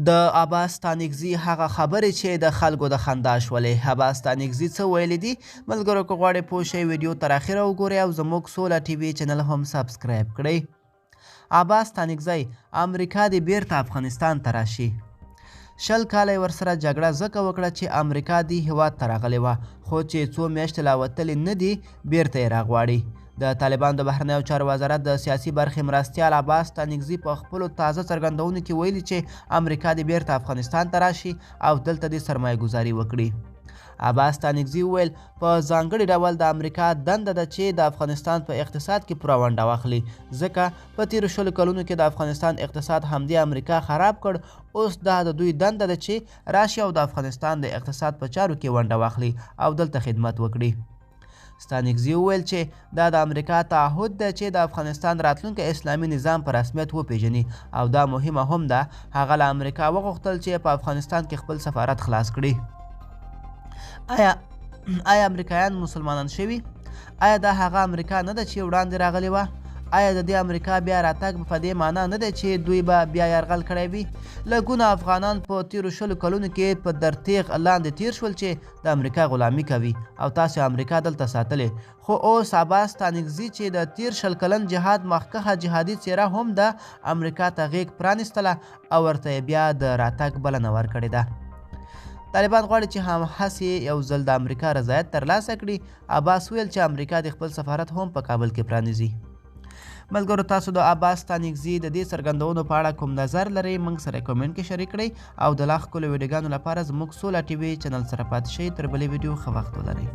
د عباس ستانکزي هغه خبرې چې د خلکو د خندا شولې. عباس ستانکزي څه ویلي دي؟ ملګرو که غواړئ پوه شئ ویډیو تر اخره وګورئ او زموږ سوله ټي وي چینل هم سبسکرایب کړئ. عباس ستانکزی امریکا دې بیرته افغانستان ته راشي. 20 کاله یې ورسره جګړه ځکه وکړه چې امریکا دې هیواد ته راغلې وه، خو چې څو میاشتې لا وتلې نه دي بیرته یې راغواړي. د طالبانو د بهرنیو چارو وزارت د سیاسي برخې مرستیال عباس ستانکزي په خپلو تازه څرګندونو کې ویلي چې امریکا دې بیرته افغانستان ته راشي او دلته دې سرمایه ګذاري وکړي. عباس ستانکزي وویل په ځانګړي ډول د امریکا دنده ده چې د افغانستان په اقتصاد کې پوره ونډه واخلي، ځکه په تیرو 20 کلونو کې د افغانستان اقتصاد همدې امریکا خراب کړ. اوس دا د دوی دنده ده چې راشي او د افغانستان د اقتصاد په چارو کې ونډه واخلي او دلته خدمت وکړي. ستانکزي وویل چې دا د امریکا تعهد ده چې د افغانستان راتلونکی اسلامي نظام په رسمیت وپیژني او دا مهمه هم ده. هغه له امریکا وغوښتل چې په افغانستان کې خپل سفارت خلاص کړي. آیا امریکایان مسلمانان شوي؟ آیا دا هغه امریکا نه ده چې وړاندې راغلې وه؟ آیا د دې امریکا بیا راتګ په دې معنا نه دی چې دوی به بیا یرغل کړی وي؟ لږونه افغانان په تیرو 20 کلونو کې په درتیغ لاندې تیر شول چې د امریکا غلامي کوي او تاسو امریکا دلته ساتلې. خو اوس عباس ستانکزي چې د تیر 20 کلن جهاد مخکښه جهادي څیره هم د امریکا ته غیږ پرانیستله او ورته بیا د راتګ بلنه ورکړې ده. طالبان غواړي چې هم هسې یو ځل د امریکا رضایت ترلاسه کړي. عباس ویل چې امریکا د خپل سفارت هم په کابل کې پرانیزي. ملګرو تاسو د عباس ستانکزي د دې څرګندونو په اړه کوم نظر لرئ موږ سره کمنټ کې شریک کړئ او د لا ښکلو ویډیوګانو لپاره زموږ سوله ټي وي چینل سره پاتې شئ. تر بلې ویډیو ښه وخت ولرئ.